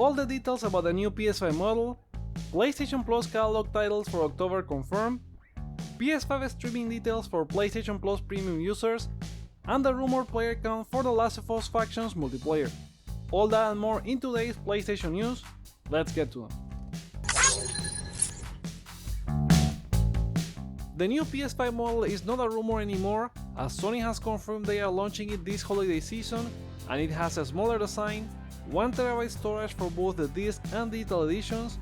All the details about the new PS5 model, PlayStation Plus catalog titles for October confirmed, PS5 streaming details for PlayStation Plus premium users, and the rumored player count for The Last of Us Factions multiplayer. All that and more in today's PlayStation news. Let's get to them. The new PS5 model is not a rumor anymore, as Sony has confirmed they are launching it this holiday season, and it has a smaller design, 1TB storage for both the disc and digital editions,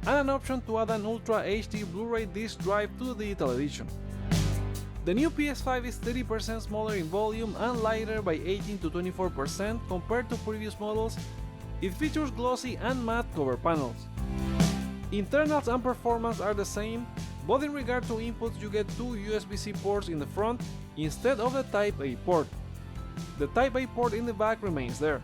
and an option to add an Ultra HD Blu-ray disc drive to the digital edition. The new PS5 is 30% smaller in volume and lighter by 18 to 24% compared to previous models. It features glossy and matte cover panels. Internals and performance are the same, but in regard to inputs you get two USB-C ports in the front instead of the Type-A port. The Type-A port in the back remains there.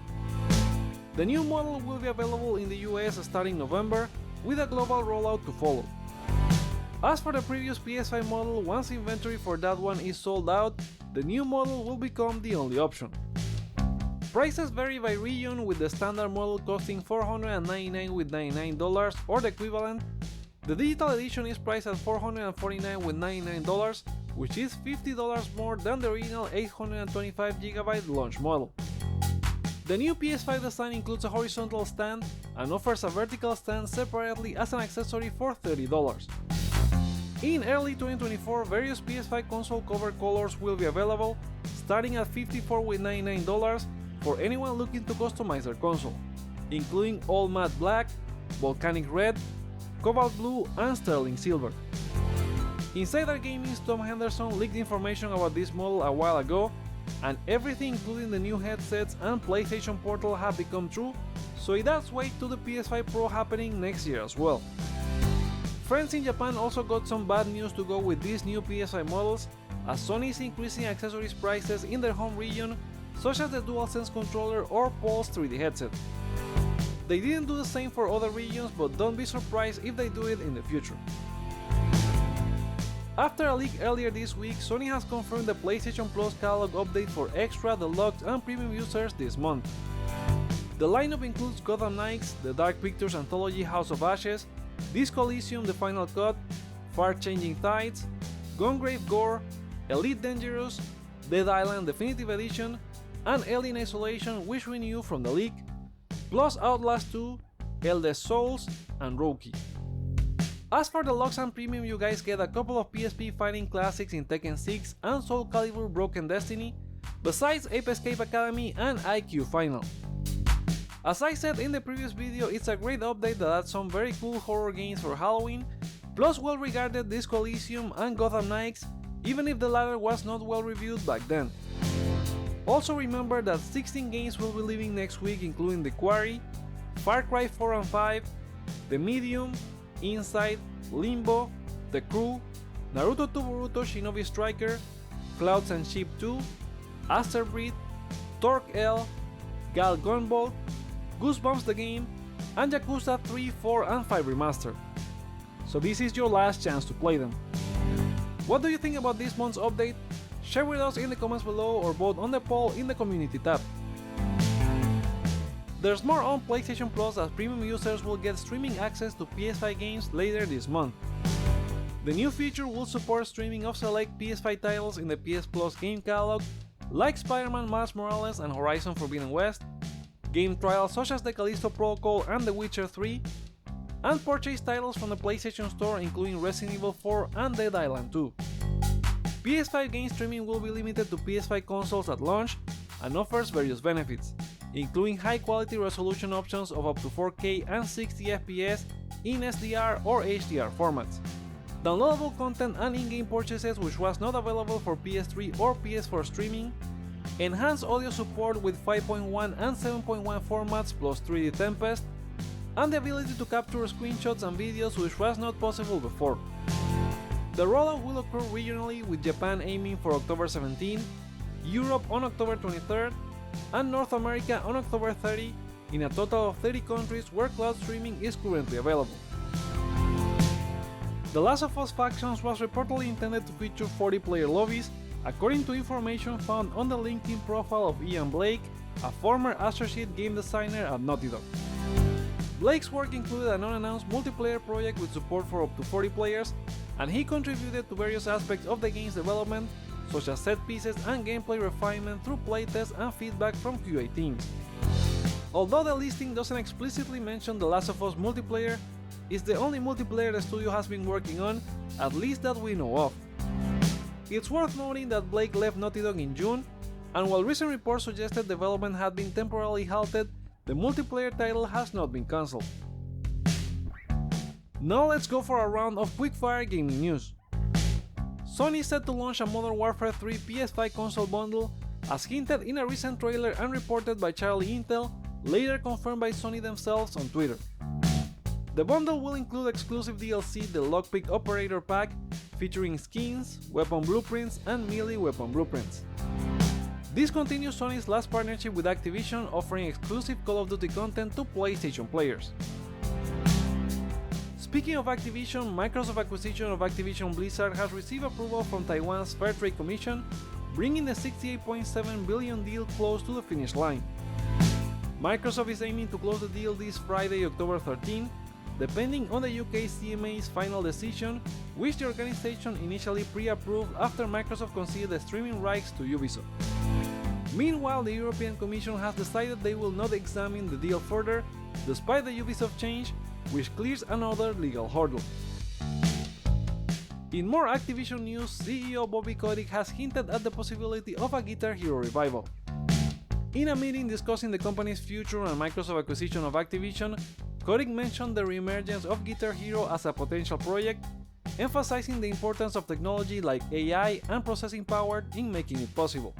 The new model will be available in the US starting November, with a global rollout to follow. As for the previous PS5 model, once inventory for that one is sold out, the new model will become the only option. Prices vary by region, with the standard model costing $499 with $99 or the equivalent. The digital edition is priced at $449 with $99, which is $50 more than the original 825GB launch model. The new PS5 design includes a horizontal stand and offers a vertical stand separately as an accessory for $30. In early 2024, various PS5 console cover colors will be available, starting at $54 with $99 for anyone looking to customize their console, including all matte black, volcanic red, cobalt blue, and sterling silver. Insider Gaming's Tom Henderson leaked information about this model a while ago, and everything including the new headsets and PlayStation Portal have become true, so it adds weight to the PS5 Pro happening next year as well. Friends in Japan also got some bad news to go with these new PS5 models, as Sony is increasing accessories prices in their home region, such as the DualSense controller or Pulse 3D headset. They didn't do the same for other regions, but don't be surprised if they do it in the future. After a leak earlier this week, Sony has confirmed the PlayStation Plus catalog update for Extra, Deluxe, and Premium users this month. The lineup includes Gotham Knights, the Dark Pictures anthology House of Ashes, Disco Elysium The Final Cut, Far Changing Tides, Gungrave Gore, Elite Dangerous, Dead Island Definitive Edition, and Alien Isolation, which we knew from the leak, plus Outlast 2, Elder Souls, and Roki. As for Deluxe and Premium, you guys get a couple of PSP fighting classics in Tekken 6 and Soul Calibur Broken Destiny, besides Ape Escape Academy and IQ Final. As I said in the previous video, it's a great update that adds some very cool horror games for Halloween, plus well regarded Disco Elysium and Gotham Knights, even if the latter was not well reviewed back then. Also remember that 16 games will be leaving next week, including The Quarry, Far Cry 4 and 5, The Medium, Inside, Limbo, The Crew, Naruto 2 Boruto Shinobi Striker, Clouds and Sheep 2, Aster Breed, Torque L, Gal Gunvolt, Goosebumps the Game, and Yakuza 3, 4, and 5 Remastered. So this is your last chance to play them. What do you think about this month's update? Share with us in the comments below or vote on the poll in the community tab. There's more on PlayStation Plus, as premium users will get streaming access to PS5 games later this month. The new feature will support streaming of select PS5 titles in the PS Plus game catalog, like Spider-Man Miles Morales and Horizon Forbidden West, game trials such as the Callisto Protocol and The Witcher 3, and purchase titles from the PlayStation Store including Resident Evil 4 and Dead Island 2. PS5 game streaming will be limited to PS5 consoles at launch and offers various benefits, including high-quality resolution options of up to 4K and 60 FPS in SDR or HDR formats, downloadable content and in-game purchases which was not available for PS3 or PS4 streaming, enhanced audio support with 5.1 and 7.1 formats plus 3D Tempest, and the ability to capture screenshots and videos which was not possible before. The rollout will occur regionally, with Japan aiming for October 17, Europe on October 23rd, and North America on October 30, in a total of 30 countries where cloud streaming is currently available. The Last of Us Factions was reportedly intended to feature 40-player lobbies, according to information found on the LinkedIn profile of Ian Blake, a former associate game designer at Naughty Dog. Blake's work included an unannounced multiplayer project with support for up to 40 players, and he contributed to various aspects of the game's development, such as set pieces and gameplay refinement through playtests and feedback from QA teams. Although the listing doesn't explicitly mention The Last of Us multiplayer, it's the only multiplayer the studio has been working on, at least that we know of. It's worth noting that Blake left Naughty Dog in June, and while recent reports suggested development had been temporarily halted, the multiplayer title has not been cancelled. Now let's go for a round of quickfire gaming news. Sony is set to launch a Modern Warfare 3 PS5 console bundle, as hinted in a recent trailer and reported by Charlie Intel, later confirmed by Sony themselves on Twitter. The bundle will include exclusive DLC, the Lockpick Operator Pack, featuring skins, weapon blueprints, and melee weapon blueprints. This continues Sony's last partnership with Activision, offering exclusive Call of Duty content to PlayStation players. Speaking of Activision, Microsoft's acquisition of Activision Blizzard has received approval from Taiwan's Fair Trade Commission, bringing the $68.7 billion deal close to the finish line. Microsoft is aiming to close the deal this Friday, October 13, depending on the UK CMA's final decision, which the organization initially pre-approved after Microsoft conceded the streaming rights to Ubisoft. Meanwhile, the European Commission has decided they will not examine the deal further, despite the Ubisoft change, which clears another legal hurdle. In more Activision news, CEO Bobby Kotick has hinted at the possibility of a Guitar Hero revival. In a meeting discussing the company's future and Microsoft's acquisition of Activision, Kotick mentioned the reemergence of Guitar Hero as a potential project, emphasizing the importance of technology like AI and processing power in making it possible.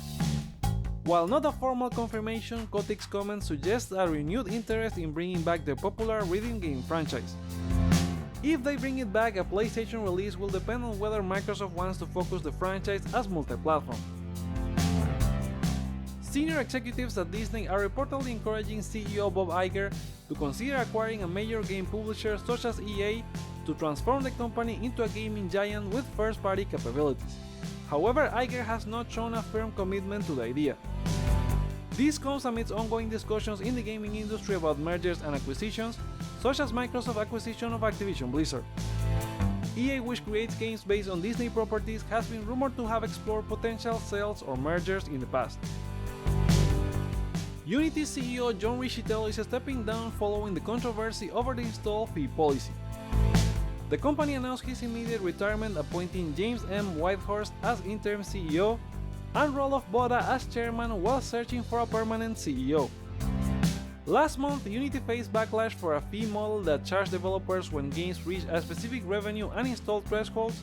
While not a formal confirmation, Kotick's comments suggest a renewed interest in bringing back the popular rhythm game franchise. If they bring it back, a PlayStation release will depend on whether Microsoft wants to focus the franchise as multi-platform. Senior executives at Disney are reportedly encouraging CEO Bob Iger to consider acquiring a major game publisher such as EA to transform the company into a gaming giant with first-party capabilities. However, Iger has not shown a firm commitment to the idea. This comes amidst ongoing discussions in the gaming industry about mergers and acquisitions, such as Microsoft's acquisition of Activision Blizzard. EA, which creates games based on Disney properties, has been rumored to have explored potential sales or mergers in the past. Unity CEO John Riccitielo is stepping down following the controversy over the install fee policy. The company announced his immediate retirement, appointing James M. Whitehurst as interim CEO and Roloff Boda as chairman while searching for a permanent CEO. Last month, Unity faced backlash for a fee model that charged developers when games reached a specific revenue and install thresholds,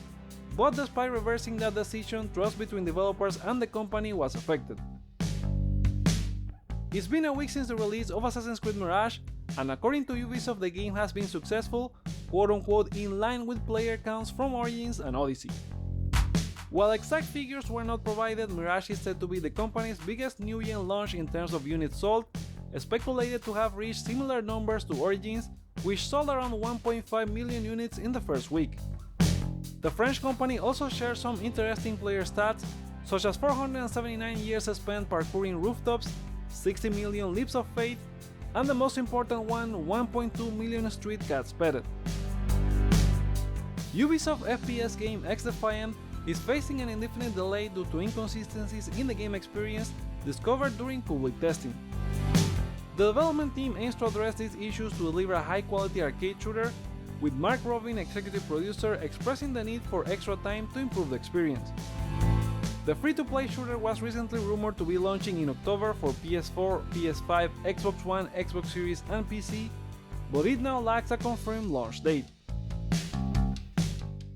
but despite reversing that decision, trust between developers and the company was affected. It's been a week since the release of Assassin's Creed Mirage, and according to Ubisoft, the game has been successful, quote-unquote in line with player counts from Origins and Odyssey. While exact figures were not provided, Mirage is said to be the company's biggest new-gen launch in terms of units sold, speculated to have reached similar numbers to Origins, which sold around 1.5 million units in the first week. The French company also shares some interesting player stats, such as 479 years spent parkouring rooftops, 60 million leaps of faith, and the most important one, 1.2 million street cats petted. Ubisoft FPS game XDefiant is facing an indefinite delay due to inconsistencies in the game experience discovered during public testing. The development team aims to address these issues to deliver a high-quality arcade shooter, with Mark Robin, executive producer, expressing the need for extra time to improve the experience. The free-to-play shooter was recently rumored to be launching in October for PS4, PS5, Xbox One, Xbox Series, and PC, but it now lacks a confirmed launch date.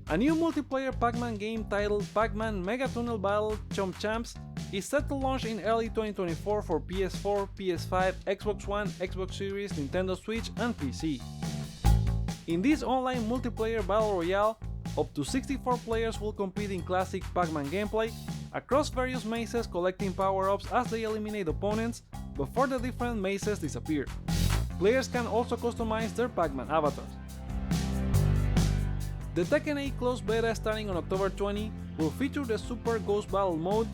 A new multiplayer Pac-Man game titled Pac-Man Mega Tunnel Battle Chomp Champs is set to launch in early 2024 for PS4, PS5, Xbox One, Xbox Series, Nintendo Switch, and PC. In this online multiplayer battle royale, up to 64 players will compete in classic Pac-Man gameplay across various mazes, collecting power-ups as they eliminate opponents before the different mazes disappear. Players can also customize their Pac-Man avatars. The Tekken 8 closed beta starting on October 20 will feature the Super Ghost Battle mode,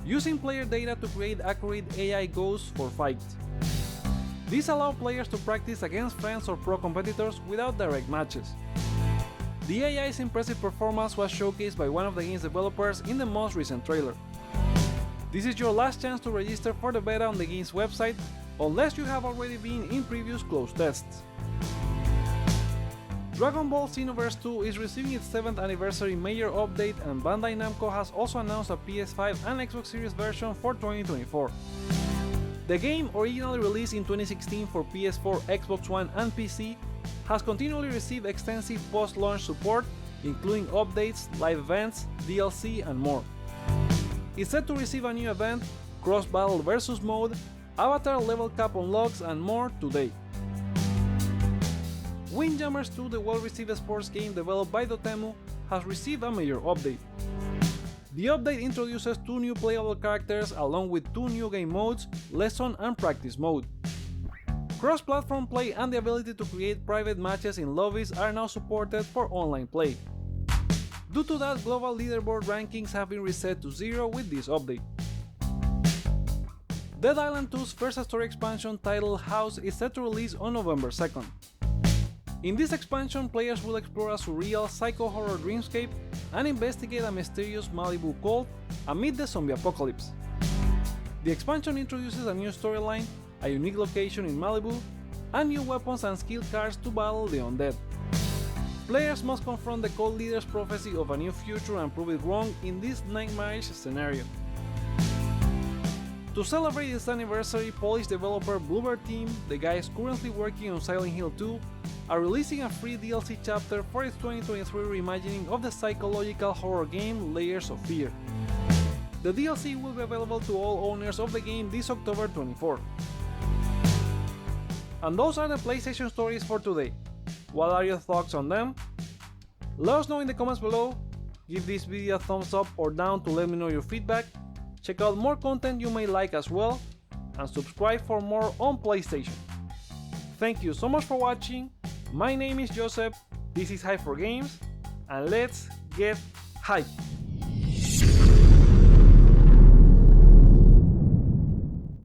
using player data to create accurate AI ghosts for fights. These allow players to practice against friends or pro competitors without direct matches. The AI's impressive performance was showcased by one of the game's developers in the most recent trailer. This is your last chance to register for the beta on the game's website, unless you have already been in previous closed tests. Dragon Ball Xenoverse 2 is receiving its 7th anniversary major update, and Bandai Namco has also announced a PS5 and Xbox Series version for 2024. The game, originally released in 2016 for PS4, Xbox One and PC, has continually received extensive post-launch support, including updates, live events, DLC, and more. It's set to receive a new event, cross-battle versus mode, avatar level cap unlocks, and more today. Windjammers 2, the well-received sports game developed by Dotemu, has received a major update. The update introduces 2 new playable characters along with 2 new game modes, Lesson and Practice mode. Cross-platform play and the ability to create private matches in lobbies are now supported for online play. Due to that, global leaderboard rankings have been reset to 0 with this update. Dead Island 2's first story expansion titled House is set to release on November 2nd. In this expansion, players will explore a surreal psycho-horror dreamscape and investigate a mysterious Malibu cult amid the zombie apocalypse. The expansion introduces a new storyline, a unique location in Malibu, and new weapons and skill cards to battle the undead. Players must confront the cult leader's prophecy of a new future and prove it wrong in this nightmarish scenario. To celebrate its anniversary, Polish developer Bluebird Team, the guys currently working on Silent Hill 2, are releasing a free DLC chapter for its 2023 reimagining of the psychological horror game Layers of Fear. The DLC will be available to all owners of the game this October 24. And those are the PlayStation stories for today. What are your thoughts on them? Let us know in the comments below, give this video a thumbs up or down to let me know your feedback, check out more content you may like as well, and subscribe for more on PlayStation. Thank you so much for watching. My name is Joseph, this is Hype for Games, and let's get hype!